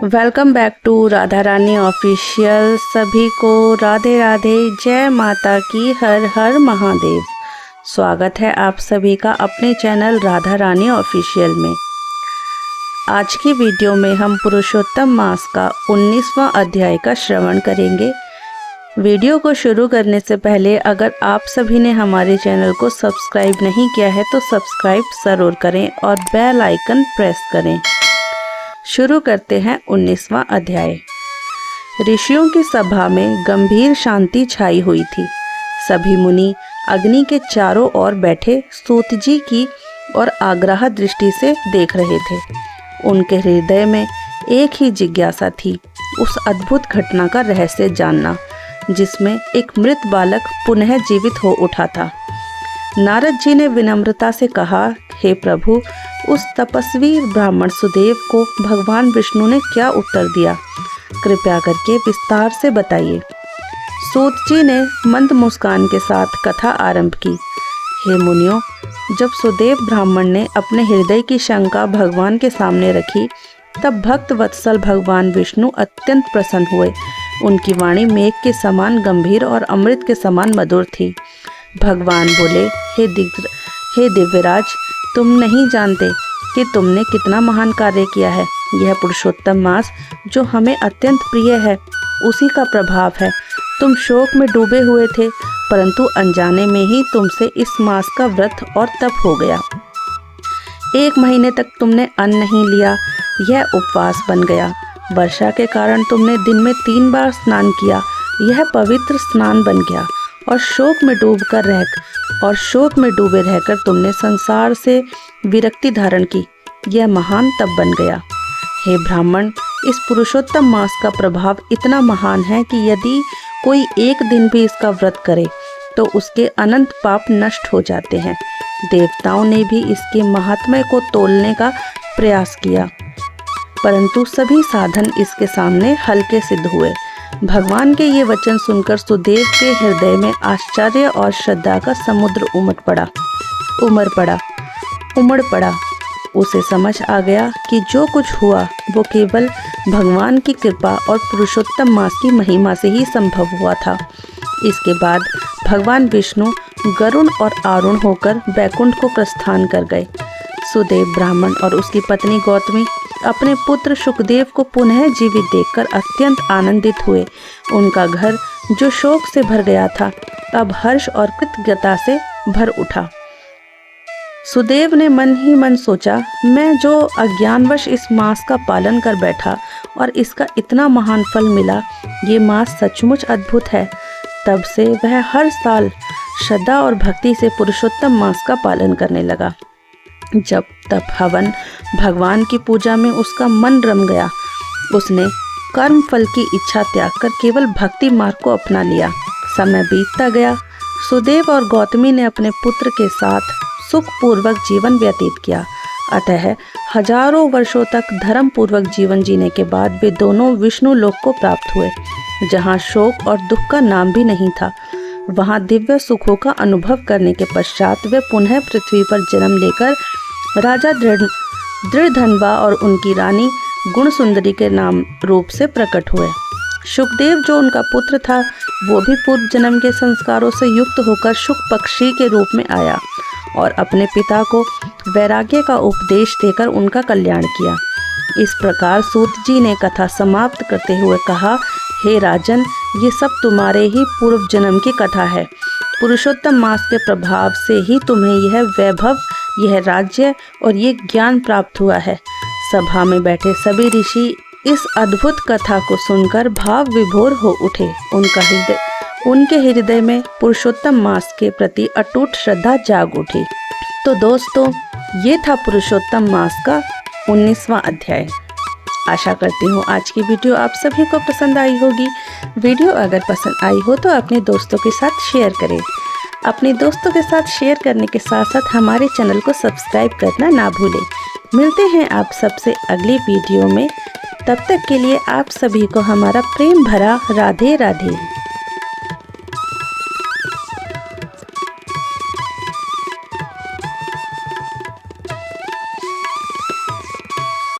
Welcome back to Radha Rani official. सभी को राधे राधे, जय माता की, हर हर महादेव। स्वागत है आप सभी का अपने चैनल राधा रानी ऑफिशियल में। आज की वीडियो में हम पुरुषोत्तम मास का 19वां अध्याय का श्रवण करेंगे। वीडियो को शुरू करने से पहले अगर आप सभी ने हमारे चैनल को सब्सक्राइब नहीं किया है तो सब्सक्राइब ज़रूर करें और बेल आइकन प्रेस करें। शुरू करते हैं 19वां अध्याय। ऋषियों की सभा में गंभीर शांति छाई हुई थी। सभी मुनि अग्नि के चारों ओर बैठे सूत जी की और आग्रह दृष्टि से देख रहे थे। उनके हृदय में एक ही जिज्ञासा थी, उस अद्भुत घटना का रहस्य जानना जिसमें एक मृत बालक पुनः जीवित हो उठा था। नारद जी ने विनम्रता से कहा, हे प्रभु, उस तपस्वी ब्राह्मण सुदेव को भगवान विष्णु ने क्या उत्तर दिया? कृपया करके विस्तार से बताइए। सूत जी ने मंद मुस्कान के साथ कथा आरंभ की। हे मुनियों, जब सुदेव ब्राह्मण ने अपने हृदय की शंका भगवान के सामने रखी तब भक्त वत्सल भगवान विष्णु अत्यंत प्रसन्न हुए। उनकी वाणी मेघ के समान गंभीर और अमृत के समान मधुर थी। भगवान बोले, हे दिव्यराज, तुम नहीं जानते कि तुमने कितना महान कार्य किया है। यह पुरुषोत्तम मास जो हमें अत्यंत प्रिय है, उसी का प्रभाव है। तुम शोक में डूबे हुए थे, परंतु अनजाने में ही तुमसे इस मास का व्रत और तप हो गया। 1 महीने तक तुमने अन्न नहीं लिया, यह उपवास बन गया। वर्षा के कारण तुमने दिन में 3 बार स्नान किया, यह पवित्र स्नान बन गया। और शोक में डूबे रहकर तुमने संसार से विरक्ति धारण की, यह महान तप बन गया। हे ब्राह्मण, इस पुरुषोत्तम मास का प्रभाव इतना महान है कि यदि कोई 1 दिन भी इसका व्रत करे तो उसके अनंत पाप नष्ट हो जाते हैं। देवताओं ने भी इसके महात्म्य को तोलने का प्रयास किया, परंतु सभी साधन इसके सामने हल्के सिद्ध हुए। भगवान के ये वचन सुनकर सुदेव के हृदय में आश्चर्य और श्रद्धा का समुद्र उमड़ पड़ा। उसे समझ आ गया कि जो कुछ हुआ वो केवल भगवान की कृपा और पुरुषोत्तम मास की महिमा से ही संभव हुआ था। इसके बाद भगवान विष्णु गरुण और आरुण होकर बैकुंठ को प्रस्थान कर गए। सुदेव ब्राह्मण और उसकी पत्नी गौतमी अपने पुत्र सुखदेव को पुनः जीवित देखकर अत्यंत आनंदित हुए। उनका घर जो शोक से भर गया था अब हर्ष और कृतज्ञता से भर उठा। सुदेव ने मन ही मन सोचा, मैं जो अज्ञानवश इस मास का पालन कर बैठा और इसका इतना महान फल मिला, ये मास सचमुच अद्भुत है। तब से वह हर साल श्रद्धा और भक्ति से पुरुषोत्तम मास का पालन करने लगा। जब तप हवन भगवान की पूजा में उसका मन रम गया, उसने कर्म फल की इच्छा त्याग कर केवल भक्ति मार्ग को अपना लिया। समय बीतता गया। सुदेव और गौतमी ने अपने पुत्र के साथ सुखपूर्वक जीवन व्यतीत किया। अतः हजारों वर्षों तक धर्म पूर्वक जीवन जीने के बाद वे दोनों विष्णु लोक को प्राप्त हुए, जहाँ शोक और दुख का नाम भी नहीं था। वहाँ दिव्य सुखों का अनुभव करने के पश्चात वे पुनः पृथ्वी पर जन्म लेकर राजा दृढ़धनवा और उनकी रानी गुणसुंदरी के नाम रूप से प्रकट हुए। सुखदेव जो उनका पुत्र था, वो भी पूर्व जन्म के संस्कारों से युक्त होकर शुक पक्षी के रूप में आया और अपने पिता को वैराग्य का उपदेश देकर उनका कल्याण किया। इस प्रकार सूत जी ने कथा समाप्त करते हुए कहा, हे राजन, ये सब तुम्हारे ही पूर्व जन्म की कथा है। पुरुषोत्तम मास के प्रभाव से ही तुम्हें यह वैभव, यह राज्य और ये ज्ञान प्राप्त हुआ है। सभा में बैठे सभी ऋषि इस अद्भुत कथा को सुनकर भाव विभोर हो उठे। उनके हृदय में पुरुषोत्तम मास के प्रति अटूट श्रद्धा जाग उठी। तो दोस्तों, ये था पुरुषोत्तम मास का 19वां अध्याय। आशा करती हूँ आज की वीडियो आप सभी को पसंद आई होगी। वीडियो अगर पसंद आई हो तो अपने दोस्तों के साथ शेयर करें। अपने दोस्तों के साथ शेयर करने के साथ साथ हमारे चैनल को सब्सक्राइब करना ना भूलें। मिलते हैं आप सबसे अगली वीडियो में। तब तक के लिए आप सभी को हमारा प्रेम भरा राधे राधे।